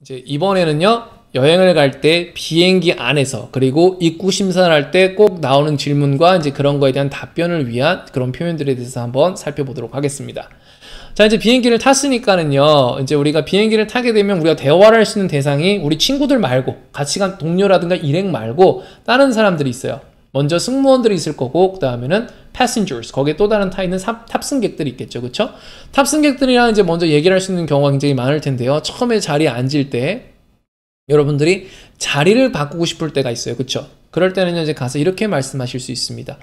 이제 이번에는요, 여행을 갈 때 비행기 안에서 그리고 입국 심사를 할 때 꼭 나오는 질문과 이제 그런 거에 대한 답변을 위한 그런 표현들에 대해서 한번 살펴보도록 하겠습니다. 자, 이제 비행기를 탔으니까는요, 이제 우리가 비행기를 타게 되면 우리가 대화를 할 수 있는 대상이 우리 친구들 말고, 같이 간 동료라든가 일행 말고 다른 사람들이 있어요. 먼저 승무원들이 있을 거고, 그 다음에는 passengers, 거기에 또 다른 타 있는 탑승객들이 있겠죠, 그쵸? 탑승객들이랑 이제 먼저 얘기를 할 수 있는 경우가 굉장히 많을 텐데요. 처음에 자리에 앉을 때 여러분들이 자리를 바꾸고 싶을 때가 있어요, 그쵸? 그럴 때는 이제 가서 이렇게 말씀하실 수 있습니다.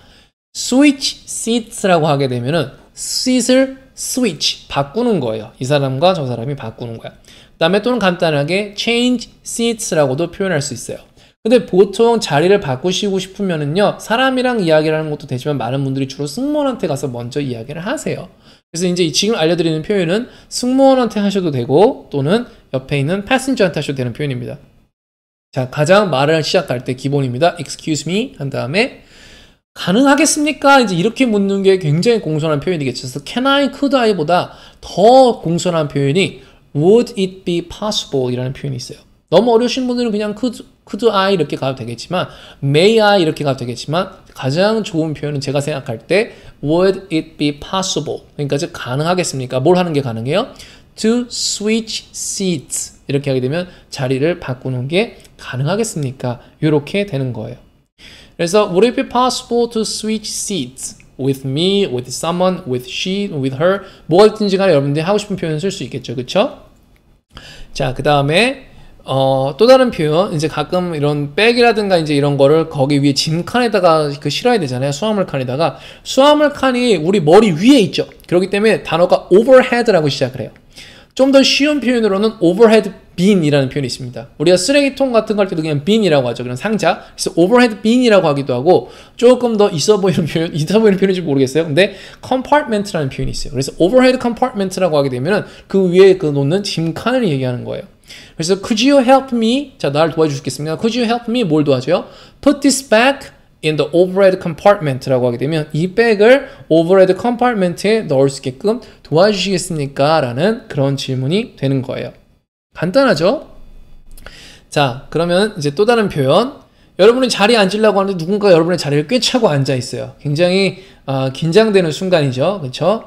switch seats라고 하게 되면은 seat을 switch, 바꾸는 거예요. 이 사람과 저 사람이 바꾸는 거야. 그 다음에 또는 간단하게 change seats라고도 표현할 수 있어요. 근데 보통 자리를 바꾸시고 싶으면은요, 사람이랑 이야기를 하는 것도 되지만 많은 분들이 주로 승무원한테 가서 먼저 이야기를 하세요. 그래서 이제 지금 알려드리는 표현은 승무원한테 하셔도 되고, 또는 옆에 있는 패신저한테 하셔도 되는 표현입니다. 자, 가장 말을 시작할 때 기본입니다. excuse me 한 다음에 가능하겠습니까? 이제 이렇게 묻는 게 굉장히 공손한 표현이겠죠. 그래서 can I, could I 보다 더 공손한 표현이 would it be possible 이라는 표현이 있어요. 너무 어려우신 분들은 그냥 could I 이렇게 가도 되겠지만, may I 이렇게 가도 되겠지만, 가장 좋은 표현은 제가 생각할 때 would it be possible, 그러니까 즉 가능하겠습니까? 뭘 하는 게 가능해요? to switch seats 이렇게 하게 되면 자리를 바꾸는 게 가능하겠습니까? 이렇게 되는 거예요. 그래서 would it be possible to switch seats with me, with someone, with she, with her, 뭐가 있든지 간에 여러분들이 하고 싶은 표현을 쓸 수 있겠죠, 그쵸? 자, 그 다음에 또 다른 표현, 이제 가끔 이런 백이라든가 이제 이런 거를 거기 위에 짐칸에다가 실어야 되잖아요. 수화물 칸에다가. 수화물 칸이 우리 머리 위에 있죠. 그렇기 때문에 단어가 overhead라고 시작을 해요. 좀 더 쉬운 표현으로는 overhead bin이라는 표현이 있습니다. 우리가 쓰레기통 같은 거 할 때도 그냥 bin이라고 하죠. 그냥 상자. 그래서 overhead bin이라고 하기도 하고, 조금 더 있어 보이는 표현인지 모르겠어요. 근데 compartment라는 표현이 있어요. 그래서 overhead compartment라고 하게 되면 그 위에 놓는 짐칸을 얘기하는 거예요. 그래서 could you help me? 자, 나를 도와주시겠습니까? Could you help me? 뭘 도와줘요? Put this back in the overhead compartment라고 하게 되면 이 백을 overhead compartment에 넣을 수 있게끔 도와주시겠습니까? 라는 그런 질문이 되는 거예요. 간단하죠? 자, 그러면 이제 또 다른 표현. 여러분이 자리에 앉으려고 하는데 누군가 여러분의 자리를 꿰차고 앉아 있어요. 굉장히 긴장되는 순간이죠. 그렇죠?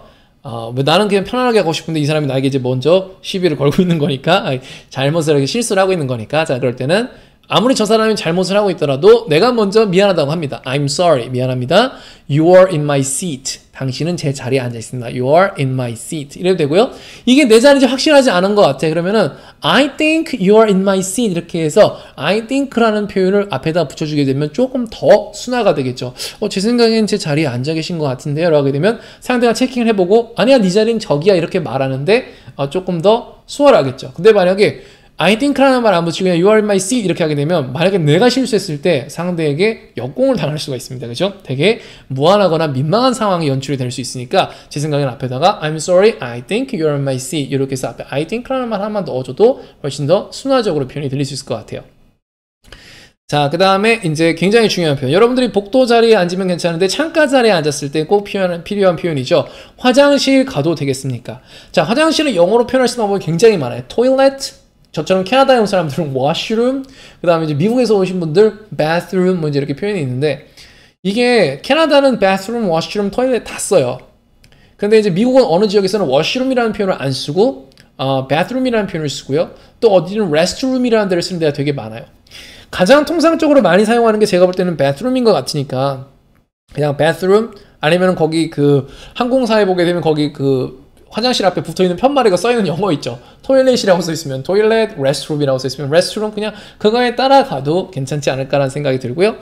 나는 그냥 편안하게 하고 싶은데 이 사람이 나에게 이제 먼저 시비를 걸고 있는 거니까, 잘못을 하게 실수를 하고 있는 거니까. 자, 그럴 때는 아무리 저 사람이 잘못을 하고 있더라도 내가 먼저 미안하다고 합니다. I'm sorry. 미안합니다. You are in my seat. 당신은 제 자리에 앉아 있습니다. You are in my seat. 이래도 되고요. 이게 내 자리인지 확실하지 않은 것 같아. 그러면은 I think you are in my seat. 이렇게 해서 I think라는 표현을 앞에다 붙여주게 되면 조금 더 순화가 되겠죠. 제 생각엔 제 자리에 앉아 계신 것 같은데요. 라고 하게 되면 상대가 체킹을 해보고 아니야, 네 자리는 저기야. 이렇게 말하는데 조금 더 수월하겠죠. 근데 만약에 I think라는 말 안 붙이고 그냥 you are in my seat 이렇게 하게 되면 만약에 내가 실수했을 때 상대에게 역공을 당할 수가 있습니다. 그죠? 되게 무안하거나 민망한 상황이 연출이 될 수 있으니까 제 생각엔 앞에다가 I'm sorry, I think you are in my seat 이렇게 해서 앞에 I think라는 말 하나만 넣어줘도 훨씬 더 순화적으로 표현이 들릴 수 있을 것 같아요. 자, 그 다음에 이제 굉장히 중요한 표현. 여러분들이 복도 자리에 앉으면 괜찮은데 창가 자리에 앉았을 때 꼭 필요한 표현이죠. 화장실 가도 되겠습니까? 자, 화장실은 영어로 표현할 수 있는 방법이 굉장히 많아요. toilet, 저처럼 캐나다에 온 사람들은 washroom, 그 다음에 이제 미국에서 오신 분들 bathroom, 뭐 이제 이렇게 표현이 있는데, 이게 캐나다는 bathroom, washroom, toilet 다 써요. 근데 이제 미국은 어느 지역에서는 washroom이라는 표현을 안 쓰고, bathroom이라는 표현을 쓰고요. 또 어디는 restroom이라는 데를 쓰는 데가 되게 많아요. 가장 통상적으로 많이 사용하는 게 제가 볼 때는 bathroom인 것 같으니까, 그냥 bathroom, 아니면 거기 항공사에 보게 되면 거기 화장실 앞에 붙어있는 편말에가 써있는 영어 있죠. 토일렛이라고 써있으면 toilet, restroom이라고 써있으면 restroom, 그냥 그거에 따라가도 괜찮지 않을까라는 생각이 들고요.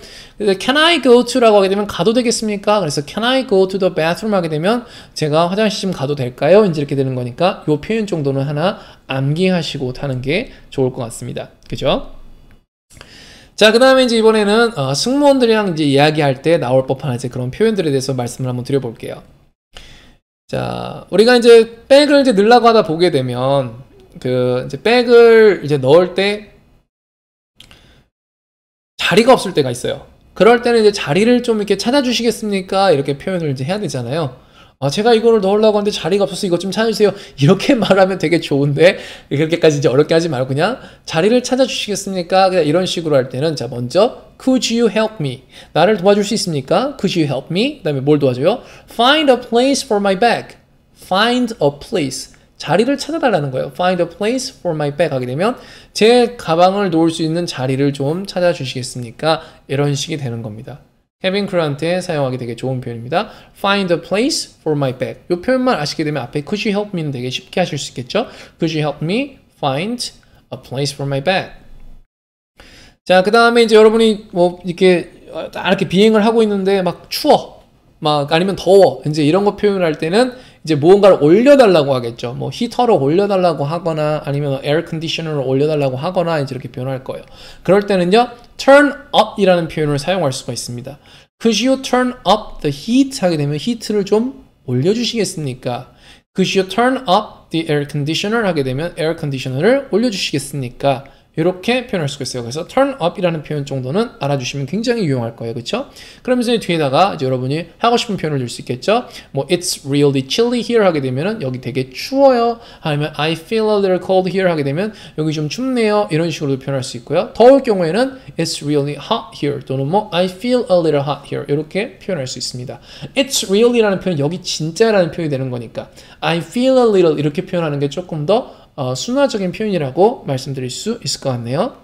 Can I go to라고 하게 되면 가도 되겠습니까? 그래서 Can I go to the bathroom 하게 되면 제가 화장실 좀 가도 될까요? 이제 이렇게 되는 거니까 이 표현 정도는 하나 암기하시고 타는 게 좋을 것 같습니다. 그죠? 자, 그 다음에 이제 이번에는 승무원들이랑 이제 이야기할 때 나올 법한 이제 그런 표현들에 대해서 말씀을 한번 드려볼게요. 자, 우리가 이제 백을 이제 넣으려고 하다 보게 되면 이제 백을 이제 넣을 때 자리가 없을 때가 있어요. 그럴 때는 이제 자리를 좀 이렇게 찾아주시겠습니까? 이렇게 표현을 이제 해야 되잖아요. 제가 이거를 넣으려고 하는데 자리가 없어서 이것 좀 찾아주세요. 이렇게 말하면 되게 좋은데 그렇게까지 이제 어렵게 하지 말고 그냥 자리를 찾아주시겠습니까? 그냥 이런 식으로 할 때는 자 먼저 Could you help me? 나를 도와줄 수 있습니까? Could you help me? 그 다음에 뭘 도와줘요? Find a place for my bag. Find a place. 자리를 찾아달라는 거예요. Find a place for my bag 하게 되면 제 가방을 놓을 수 있는 자리를 좀 찾아주시겠습니까? 이런 식이 되는 겁니다. 케빈 크루한테 사용하기 되게 좋은 표현입니다. Find a place for my bag. 이 표현만 아시게 되면 앞에 Could you help me는 되게 쉽게 하실 수 있겠죠? Could you help me find a place for my bag? 자, 그 다음에 이제 여러분이 뭐 이렇게 비행을 하고 있는데 막 추워, 막 아니면 더워, 이제 이런 거 표현할 때는 이제 무언가를 올려달라고 하겠죠. 뭐 히터를 올려달라고 하거나 아니면 에어 컨디셔너를 올려달라고 하거나 이제 이렇게 표현할 거예요. 그럴 때는요, turn up 이라는 표현을 사용할 수가 있습니다. Could you turn up the heat? 하게 되면 히트를 좀 올려주시겠습니까? Could you turn up the air conditioner? 하게 되면 에어 컨디셔너를 올려주시겠습니까? 이렇게 표현할 수가 있어요. 그래서 turn up 이라는 표현 정도는 알아주시면 굉장히 유용할 거예요. 그렇죠? 그러면서 뒤에다가 이제 여러분이 하고 싶은 표현을 줄 수 있겠죠? 뭐 it's really chilly here 하게 되면은 여기 되게 추워요. 아니면 I feel a little cold here 하게 되면 여기 좀 춥네요. 이런 식으로도 표현할 수 있고요. 더울 경우에는 it's really hot here 또는 뭐 I feel a little hot here 이렇게 표현할 수 있습니다. it's really라는 표현 여기 진짜라는 표현이 되는 거니까 I feel a little 이렇게 표현하는 게 조금 더 순화적인 표현이라고 말씀드릴 수 있을 것 같네요.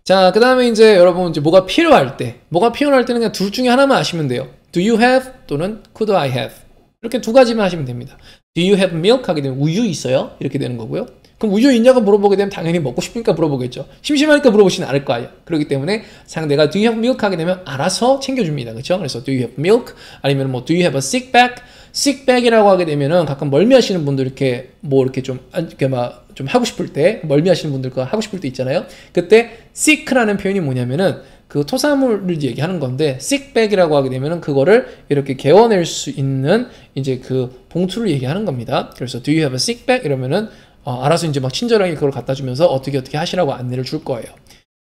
자, 그 다음에 이제 여러분 이제 뭐가 필요할 때는 그냥 둘 중에 하나만 아시면 돼요. Do you have 또는 could I have 이렇게 두 가지만 하시면 됩니다. Do you have milk 하게 되면 우유 있어요? 이렇게 되는 거고요. 그럼 우유 있냐고 물어보게 되면 당연히 먹고 싶으니까 물어보겠죠. 심심하니까 물어보시는 않을 거 아니에요. 그렇기 때문에 상대가 do you have milk 하게 되면 알아서 챙겨줍니다. 그렇죠? 그래서 do you have milk 아니면 뭐 do you have a sick bag? sickbag이라고 하게 되면은 가끔 멀미하시는 분들 이렇게 뭐 이렇게 좀 하고 싶을 때 멀미하시는 분들과 하고 싶을 때 있잖아요. 그때 sick라는 표현이 뭐냐면은 그 토사물을 얘기하는 건데 sickbag이라고 하게 되면은 그거를 이렇게 개워낼 수 있는 이제 그 봉투를 얘기하는 겁니다. 그래서 do you have a sick bag 이러면은 알아서 이제 막 친절하게 그걸 갖다 주면서 어떻게 하시라고 안내를 줄 거예요.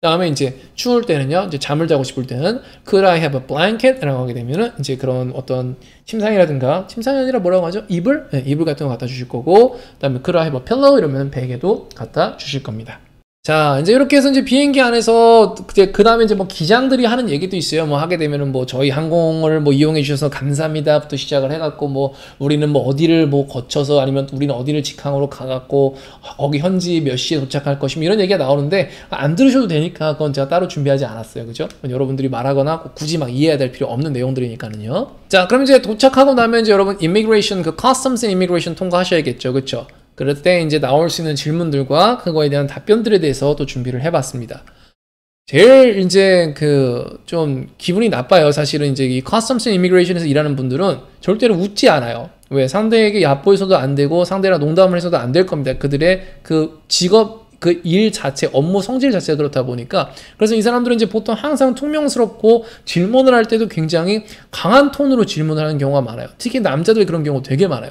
다음에 이제 추울 때는요, 이제 잠을 자고 싶을 때는 Could I have a blanket? 라고 하게 되면은 이제 그런 어떤 침상이 아니라 뭐라고 하죠? 이불? 네, 이불 같은 거 갖다 주실 거고, 그다음에 Could I have a pillow? 이러면 베개도 갖다 주실 겁니다. 자, 이제 이렇게 해서 이제 비행기 안에서 그 다음에 이제 뭐 기장들이 하는 얘기도 있어요. 뭐 하게 되면은 뭐 저희 항공을 뭐 이용해 주셔서 감사합니다부터 시작을 해갖고 뭐 우리는 뭐 어디를 뭐 거쳐서 아니면 우리는 어디를 직항으로 가갖고 거기 현지 몇 시에 도착할 것이며 이런 얘기가 나오는데 안 들으셔도 되니까 그건 제가 따로 준비하지 않았어요. 그죠? 여러분들이 말하거나 굳이 막 이해해야 될 필요 없는 내용들이니까는요. 자, 그럼 이제 도착하고 나면 이제 여러분 immigration 그 customs and immigration 통과하셔야겠죠. 그쵸? 그럴 때 이제 나올 수 있는 질문들과 그거에 대한 답변들에 대해서 또 준비를 해봤습니다. 제일 이제 그 좀 기분이 나빠요. 사실은 이제 이 Customs and Immigration에서 일하는 분들은 절대로 웃지 않아요. 왜? 상대에게 얕보여서도 안 되고 상대랑 농담을 해서도 안 될 겁니다. 그들의 그 직업 그 일 자체, 업무 성질 자체가 그렇다 보니까 그래서 이 사람들은 이제 보통 항상 퉁명스럽고 질문을 할 때도 굉장히 강한 톤으로 질문을 하는 경우가 많아요. 특히 남자들 그런 경우 되게 많아요.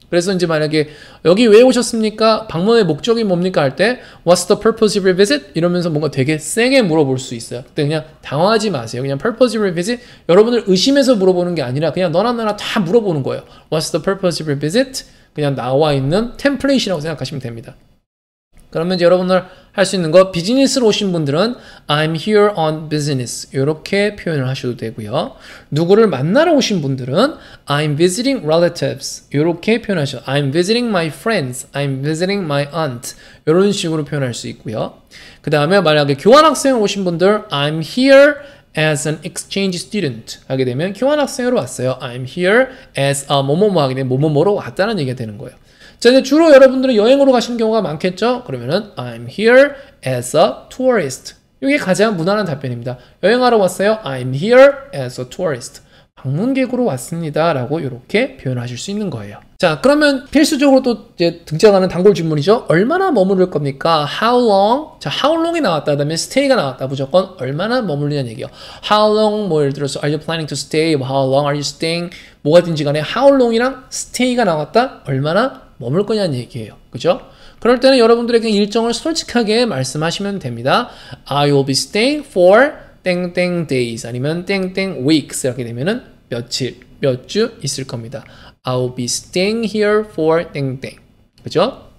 그래서 이제 만약에 여기 왜 오셨습니까? 방문의 목적이 뭡니까? 할 때 What's the purpose of your visit? 이러면서 뭔가 되게 세게 물어볼 수 있어요. 그때 그냥 당황하지 마세요. 그냥 purpose of your visit 여러분을 의심해서 물어보는 게 아니라 그냥 너나 나나 다 물어보는 거예요. What's the purpose of your visit? 그냥 나와 있는 템플레이트라고 생각하시면 됩니다. 그러면 이제 여러분들 할 수 있는 거 비즈니스로 오신 분들은 I'm here on business 이렇게 표현을 하셔도 되고요. 누구를 만나러 오신 분들은 I'm visiting relatives 이렇게 표현하셔도 I'm visiting my friends, I'm visiting my aunt 이런 식으로 표현할 수 있고요. 그 다음에 만약에 교환학생 오신 분들 I'm here as an exchange student 하게 되면 교환학생으로 왔어요. I'm here as a 뭐뭐뭐 하게 되면 뭐뭐뭐로 왔다는 얘기가 되는 거예요. 자, 이제 주로 여러분들은 여행으로 가시는 경우가 많겠죠? 그러면은 I'm here as a tourist. 이게 가장 무난한 답변입니다. 여행하러 왔어요. I'm here as a tourist. 방문객으로 왔습니다. 라고 이렇게 표현하실 수 있는 거예요. 자, 그러면 필수적으로 또 이제 등장하는 단골 질문이죠. 얼마나 머무를 겁니까? How long? 자, how long이 나왔다. 그다음에 stay가 나왔다. 무조건 얼마나 머무르냐는 얘기예요. How long? 뭐 예를 들어서 Are you planning to stay? How long are you staying? 뭐가든지 간에 how long이랑 stay가 나왔다. 얼마나 머물 거냐는 얘기예요. 그죠? 그럴 때는 여러분들에게 일정을 솔직하게 말씀하시면 됩니다. I will be staying for 땡땡 days 아니면 땡땡 weeks 이렇게 되면은 며칠 몇 주 있을 겁니다. I'll be staying here for 땡땡. 그죠?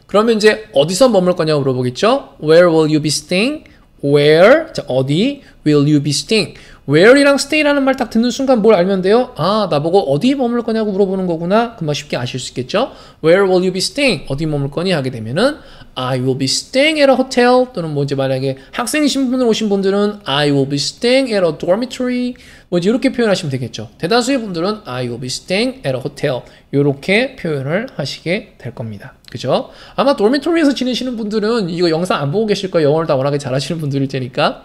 그러면 이제 어디서 머물 거냐고 물어보겠죠? Where will you be staying? Where? 자, 어디? Will you be staying? Where이랑 stay라는 말 딱 듣는 순간 뭘 알면 돼요? 아, 나보고 어디 머물 거냐고 물어보는 거구나. 금방 쉽게 아실 수 있겠죠? Where will you be staying? 어디 머물 거니? 하게 되면은 I will be staying at a hotel 또는 뭐 이제 만약에 학생이신 분들 오신 분들은 I will be staying at a dormitory 뭐 이제 이렇게 표현하시면 되겠죠. 대다수의 분들은 I will be staying at a hotel 이렇게 표현을 하시게 될 겁니다. 그죠? 아마 dormitory에서 지내시는 분들은 이거 영상 안 보고 계실 거예요. 영어를 다 워낙에 잘하시는 분들일 테니까.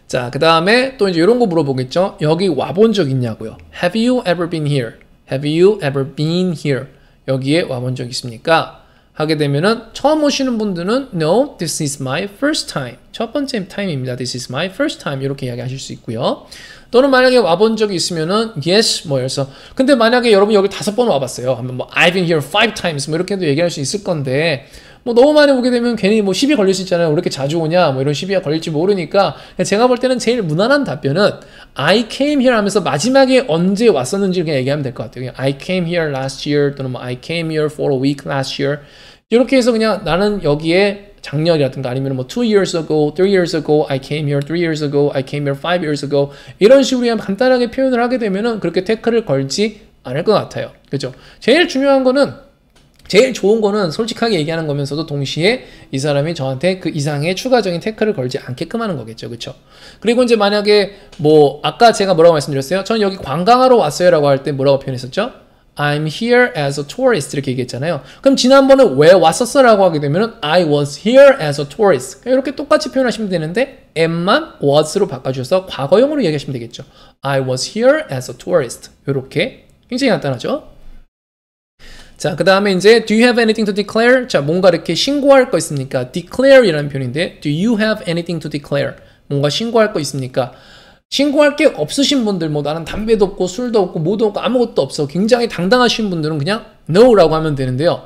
자, 그 다음에 또 이제 이런 거 물어보겠죠. 여기 와본 적 있냐고요. Have you ever been here? Have you ever been here? 여기에 와본 적 있습니까? 하게 되면은 처음 오시는 분들은 No, this is my first time. 첫 번째 타임입니다. This is my first time. 이렇게 이야기하실 수 있고요. 또는 만약에 와본 적이 있으면은 Yes, 뭐 이래서 근데 만약에 여러분 여기 5번 와봤어요. 하면 뭐 I've been here 5 times 뭐 이렇게도 얘기할 수 있을 건데 뭐 너무 많이 오게 되면 괜히 뭐 시비 걸릴 수 있잖아요. 왜 이렇게 자주 오냐 뭐 이런 시비가 걸릴지 모르니까 제가 볼 때는 제일 무난한 답변은 I came here 하면서 마지막에 언제 왔었는지 그냥 얘기하면 될 것 같아요. 그냥 I came here last year 또는 뭐 I came here for a week last year 이렇게 해서 그냥 나는 여기에 작년이라든가 아니면 뭐 2 years ago, 3 years ago, I came here 3 years ago, I came here 5 years ago 이런 식으로 그냥 간단하게 표현을 하게 되면은 그렇게 태클을 걸지 않을 것 같아요. 그죠? 제일 중요한 거는 제일 좋은 거는 솔직하게 얘기하는 거면서도 동시에 이 사람이 저한테 그 이상의 추가적인 태클을 걸지 않게끔 하는 거겠죠. 그쵸? 그리고 이제 만약에 뭐 아까 제가 뭐라고 말씀드렸어요? 저는 여기 관광하러 왔어요 라고 할 때 뭐라고 표현했었죠? I'm here as a tourist 이렇게 얘기했잖아요. 그럼 지난번에 왜 왔었어? 라고 하게 되면 I was here as a tourist 이렇게 똑같이 표현하시면 되는데 am만 was로 바꿔주셔서 과거형으로 얘기하시면 되겠죠. I was here as a tourist 이렇게 굉장히 간단하죠? 자, 그 다음에 이제 do you have anything to declare? 자, 뭔가 이렇게 신고할 거 있습니까? declare 이라는 표현인데 do you have anything to declare? 뭔가 신고할 거 있습니까? 신고할 게 없으신 분들 뭐 나는 담배도 없고 술도 없고 뭐도 없고 아무것도 없어 굉장히 당당하신 분들은 그냥 no라고 하면 되는데요.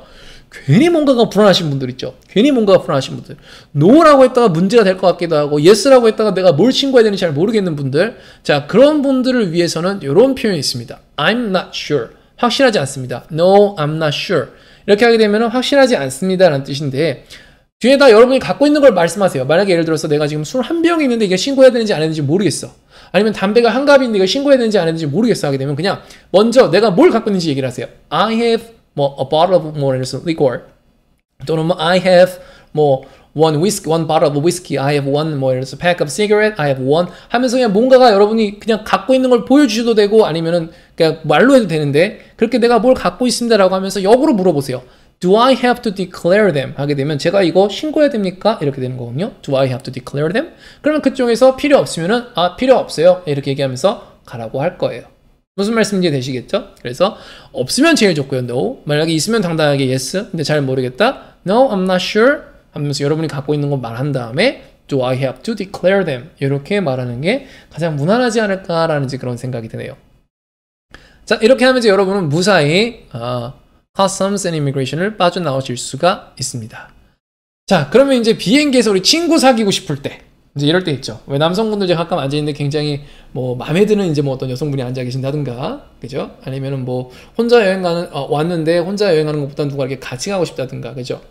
괜히 뭔가가 불안하신 분들 있죠. 괜히 뭔가가 불안하신 분들 no라고 했다가 문제가 될 것 같기도 하고 yes라고 했다가 내가 뭘 신고해야 되는지 잘 모르겠는 분들 자 그런 분들을 위해서는 이런 표현이 있습니다. I'm not sure 확실하지 않습니다. No, I'm not sure. 이렇게 하게 되면 확실하지 않습니다 라는 뜻인데 뒤에다 여러분이 갖고 있는 걸 말씀하세요. 만약에 예를 들어서 내가 지금 술 한 병이 있는데 이게 신고해야 되는지 안 해야 되는지 모르겠어. 아니면 담배가 한 갑인데 이거 신고해야 되는지 안 해야 되는지 모르겠어 하게 되면 그냥 먼저 내가 뭘 갖고 있는지 얘기를 하세요. I have 뭐 a bottle of 뭐 liquor 또는 뭐 I have 뭐 one bottle of whiskey, I have one 뭐 이래서 pack of cigarette, I have one 하면서 그냥 뭔가가 여러분이 그냥 갖고 있는 걸 보여주셔도 되고 아니면은 그냥 말로 해도 되는데 그렇게 내가 뭘 갖고 있습니다라고 하면서 역으로 물어보세요. Do I have to declare them? 하게 되면 제가 이거 신고해야 됩니까? 이렇게 되는 거거든요. Do I have to declare them? 그러면 그쪽에서 필요 없으면은 아 필요 없어요 이렇게 얘기하면서 가라고 할 거예요. 무슨 말씀인지 되시겠죠? 그래서 없으면 제일 좋고요. No. 만약에 있으면 당당하게 yes. 근데 잘 모르겠다. No, I'm not sure. 하면서 여러분이 갖고 있는 거 말한 다음에 Do I have to declare them? 이렇게 말하는 게 가장 무난하지 않을까라는 그런 생각이 드네요. 자 이렇게 하면 이제 여러분은 무사히 Customs and Immigration을 빠져나오실 수가 있습니다. 자 그러면 이제 비행기에서 우리 친구 사귀고 싶을 때 이제 이럴 때 있죠. 왜 남성분들 이제 가끔 앉아있는데 굉장히 뭐 마음에 드는 이제 뭐 어떤 여성분이 앉아 계신다든가 그죠? 아니면은 뭐 혼자 여행 가는 왔는데 혼자 여행하는 것보다 누가 이렇게 같이 가고 싶다든가 그죠?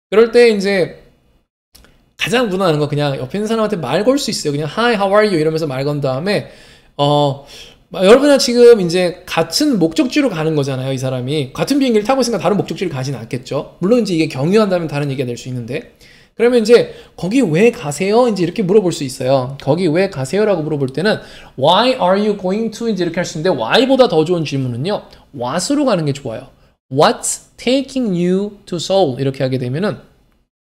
그럴 때 이제 가장 무난한 거 그냥 옆에 있는 사람한테 말 걸 수 있어요. 그냥 Hi, how are you? 이러면서 말 건 다음에 여러분은 지금 이제 같은 목적지로 가는 거잖아요. 이 사람이 같은 비행기를 타고 있으니까 다른 목적지를 가진 않겠죠. 물론 이제 이게 경유한다면 다른 얘기가 될 수 있는데 그러면 이제 거기 왜 가세요? 이제 이렇게 물어볼 수 있어요. 거기 왜 가세요? 라고 물어볼 때는 Why are you going to? 이제 이렇게 할 수 있는데 why보다 더 좋은 질문은요. what으로 가는 게 좋아요. What's taking you to Seoul? 이렇게 하게 되면은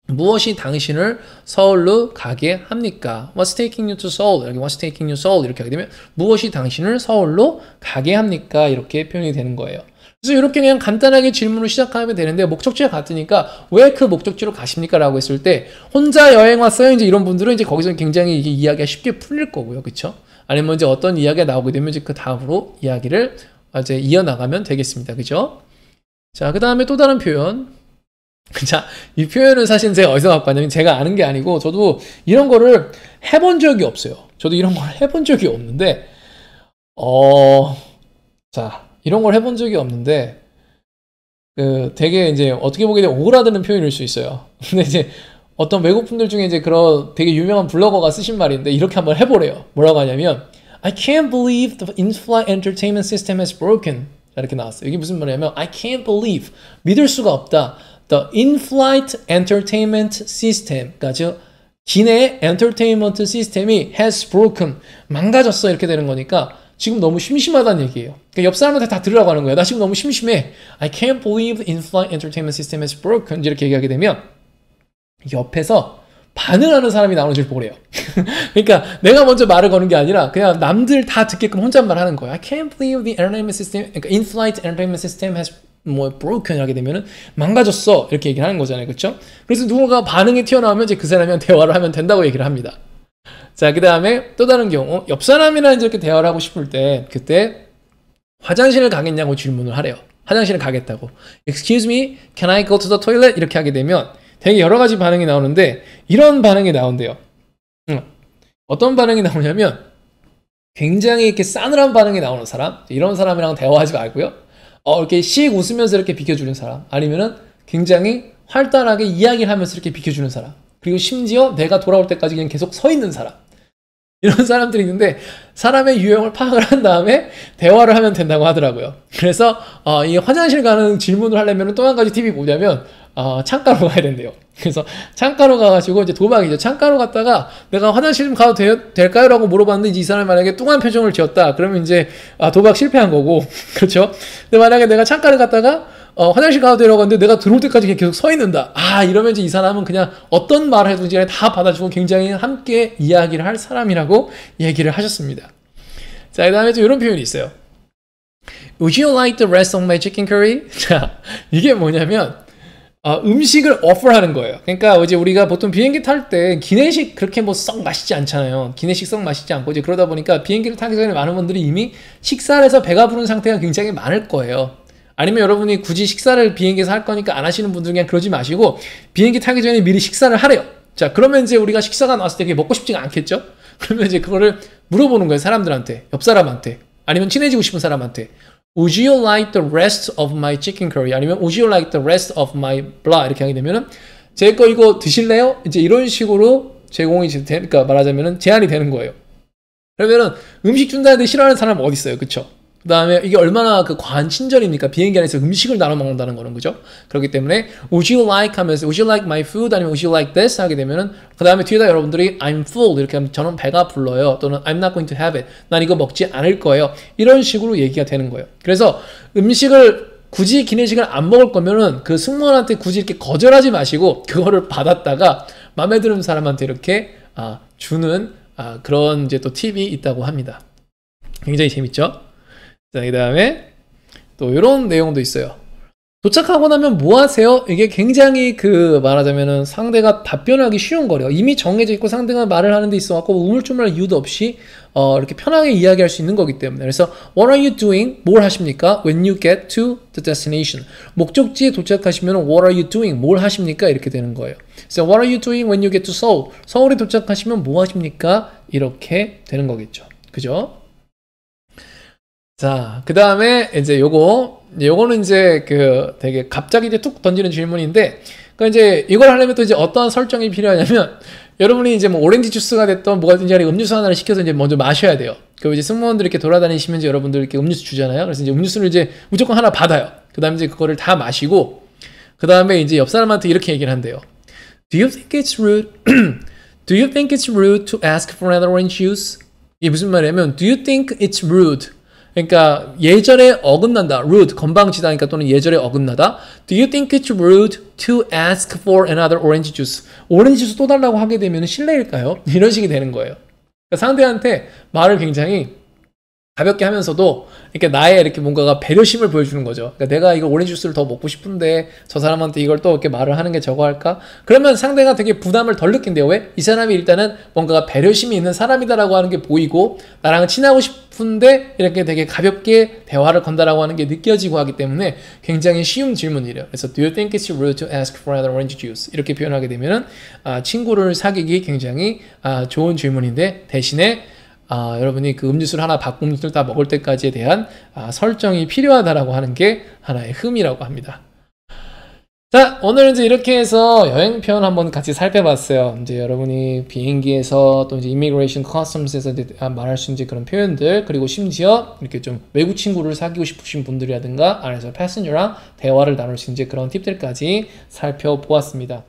무엇이 당신을 서울로 가게 합니까? What's taking you to Seoul? 여기 What's taking you Seoul? 이렇게 하게 되면 무엇이 당신을 서울로 가게 합니까? 이렇게 표현이 되는 거예요. 그래서 이렇게 그냥 간단하게 질문을 시작하면 되는데 목적지가 같으니까 왜 그 목적지로 가십니까? 라고 했을 때 혼자 여행 왔어요? 이제 이런 분들은 이제 거기서 굉장히 이게 이야기가 쉽게 풀릴 거고요. 그쵸? 아니면 이제 어떤 이야기가 나오게 되면 이제 그 다음으로 이야기를 이제 이어나가면 되겠습니다. 그죠? 자, 그 다음에 또 다른 표현. 자, 이 표현은 사실 제가 어디서 갖고 왔냐면 제가 아는 게 아니고 저도 이런 거를 해본 적이 없어요. 저도 이런 걸 해본 적이 없는데 자, 이런 걸 해본 적이 없는데 되게 이제 어떻게 보게 되면 오그라드는 표현일 수 있어요. 근데 이제 어떤 외국 분들 중에 이제 그런 되게 유명한 블로거가 쓰신 말인데 이렇게 한번 해보래요. 뭐라고 하냐면 I can't believe the in-flight entertainment system has broken. 이렇게 나왔어요. 이게 무슨 말이냐면 I can't believe, 믿을 수가 없다. The in-flight entertainment system, 그러니까 즉 기내 엔터테인먼트 시스템이 has broken, 망가졌어 이렇게 되는 거니까 지금 너무 심심하다는 얘기예요. 그러니까 옆 사람한테 다 들으라고 하는 거예요. 나 지금 너무 심심해. I can't believe the in-flight entertainment system has broken. 이렇게 얘기하게 되면 옆에서 반응하는 사람이 나오는지를 보래요. 그러니까 내가 먼저 말을 거는 게 아니라 그냥 남들 다 듣게끔 혼잣말 하는 거예요. I can't believe the entertainment system, 그러니까 in-flight entertainment system has broken 하게 되면은 망가졌어 이렇게 얘기를 하는 거잖아요, 그렇죠? 그래서 누군가 반응이 튀어나오면 이제 그 사람이랑 대화를 하면 된다고 얘기를 합니다. 자, 그 다음에 또 다른 경우 옆 사람이랑 이렇게 대화를 하고 싶을 때 그때 화장실을 가겠냐고 질문을 하래요. 화장실을 가겠다고. Excuse me, can I go to the toilet? 이렇게 하게 되면 되게 여러 가지 반응이 나오는데 이런 반응이 나온대요. 어떤 반응이 나오냐면 굉장히 이렇게 싸늘한 반응이 나오는 사람, 이런 사람이랑 대화하지 말고요. 이렇게 씩 웃으면서 이렇게 비켜주는 사람, 아니면은 굉장히 활달하게 이야기를 하면서 이렇게 비켜주는 사람, 그리고 심지어 내가 돌아올 때까지 그냥 계속 서 있는 사람, 이런 사람들이 있는데 사람의 유형을 파악을 한 다음에 대화를 하면 된다고 하더라고요. 그래서 이 화장실 가는 질문을 하려면 또 한 가지 팁이 뭐냐면 창가로 가야 된대요. 그래서 창가로 가가지고 이제 도박이죠. 창가로 갔다가 내가 화장실 좀 가도 될까요? 라고 물어봤는데 이제 이 사람이 만약에 뚱한 표정을 지었다. 그러면 이제 도박 실패한 거고. 그렇죠? 근데 만약에 내가 창가를 갔다가 화장실 가도 되라고 하는데 내가 들어올 때까지 계속 서 있는다. 이러면 이제 이 사람은 그냥 어떤 말을 해도 다 받아주고 굉장히 함께 이야기를 할 사람이라고 얘기를 하셨습니다. 자, 그 다음에 또 이런 표현이 있어요. Would you like the rest of my chicken curry? 자, 이게 뭐냐면 음식을 오퍼하는 거예요. 그러니까 이제 우리가 보통 비행기 탈 때 기내식 그렇게 뭐 썩 맛있지 않잖아요. 기내식 썩 맛있지 않고 이제 그러다 보니까 비행기를 타기 전에 많은 분들이 이미 식사를 해서 배가 부른 상태가 굉장히 많을 거예요. 아니면 여러분이 굳이 식사를 비행기에서 할 거니까 안 하시는 분들은 그냥 그러지 마시고 비행기 타기 전에 미리 식사를 하래요. 자, 그러면 이제 우리가 식사가 나왔을 때 그게 먹고 싶지가 않겠죠? 그러면 이제 그거를 물어보는 거예요. 사람들한테, 옆 사람한테, 아니면 친해지고 싶은 사람한테. Would you like the rest of my chicken curry? 아니면 Would you like the rest of my blah? 이렇게 하게 되면은 제 거 이거 드실래요? 이제 이런 식으로 제공이 그러니까 말하자면은 제한이 되는 거예요. 그러면은 음식 준다는데 싫어하는 사람 어디 있어요, 그쵸? 그 다음에 이게 얼마나 그 과한 친절입니까? 비행기 안에서 음식을 나눠 먹는다는 거는, 그죠? 그렇기 때문에 Would you like 하면서 Would you like my food? 아니면 Would you like this? 하게 되면은 그 다음에 뒤에다 여러분들이 I'm full 이렇게 하면 저는 배가 불러요. 또는 I'm not going to have it. 난 이거 먹지 않을 거예요. 이런 식으로 얘기가 되는 거예요. 그래서 음식을 굳이 기내식을 안 먹을 거면은 그 승무원한테 굳이 이렇게 거절하지 마시고 그거를 받았다가 마음에 드는 사람한테 이렇게 주는 그런 이제 또 팁이 있다고 합니다. 굉장히 재밌죠? 자, 그 다음에 또 이런 내용도 있어요. 도착하고 나면 뭐 하세요? 이게 굉장히 말하자면은 상대가 답변하기 쉬운 거래요. 이미 정해져 있고 상대가 말을 하는 데 있어갖고 우물쭈물할 이유도 없이 이렇게 편하게 이야기할 수 있는 거기 때문에. 그래서 What are you doing? 뭘 하십니까? When you get to the destination. 목적지에 도착하시면 What are you doing? 뭘 하십니까? 이렇게 되는 거예요. 그래서 What are you doing when you get to Seoul? 서울에 도착하시면 뭐 하십니까? 이렇게 되는 거겠죠. 그죠? 자, 그 다음에 이제 요거는 이제 되게 갑자기 이제 툭 던지는 질문인데, 그러니까 이제 이걸 하려면 또 이제 어떠한 설정이 필요하냐면, 여러분이 이제 뭐 오렌지 주스가 됐던 뭐가 됐든지 간에 음료수 하나를 시켜서 이제 먼저 마셔야 돼요. 그리고 이제 승무원들이 이렇게 돌아다니시면 이제 여러분들 이렇게 음료수 주잖아요. 그래서 이제 음료수를 이제 무조건 하나 받아요. 그 다음에 이제 그거를 다 마시고, 그 다음에 이제 옆 사람한테 이렇게 얘기를 한대요. Do you think it's rude? Do you think it's rude to ask for another orange juice? 이게 무슨 말이냐면, Do you think it's rude? 그러니까 예절에 어긋난다. rude, 건방지다니까 또는 예절에 어긋나다. Do you think it's rude to ask for another orange juice? 오렌지 주스 또 달라고 하게 되면 실례일까요? 이런 식이 되는 거예요. 그러니까 상대한테 말을 굉장히 가볍게 하면서도 이렇게 나의 이렇게 뭔가가 배려심을 보여주는 거죠. 그러니까 내가 이거 오렌지 주스를 더 먹고 싶은데 저 사람한테 이걸 또 이렇게 말을 하는 게 저거 할까? 그러면 상대가 되게 부담을 덜 느낀대요. 왜? 이 사람이 일단은 뭔가가 배려심이 있는 사람이다라고 하는 게 보이고 나랑 친하고 싶은데 이렇게 되게 가볍게 대화를 건다라고 하는 게 느껴지고 하기 때문에 굉장히 쉬운 질문이래요. 그래서 Do you think it's rude to ask for another orange juice? 이렇게 표현하게 되면은 친구를 사귀기 굉장히 좋은 질문인데 대신에 여러분이 그 음료수를 하나 바꾸 음료수를 다 먹을 때까지에 대한 설정이 필요하다라고 하는 게 하나의 흠이라고 합니다. 자, 오늘 이제 이렇게 해서 여행편 한번 같이 살펴봤어요. 이제 여러분이 비행기에서 또 이제 Immigration Customs에서 말할 수 있는 그런 표현들, 그리고 심지어 이렇게 좀 외국 친구를 사귀고 싶으신 분들이라든가 안에서 패신저랑 대화를 나눌 수 있는 그런 팁들까지 살펴보았습니다.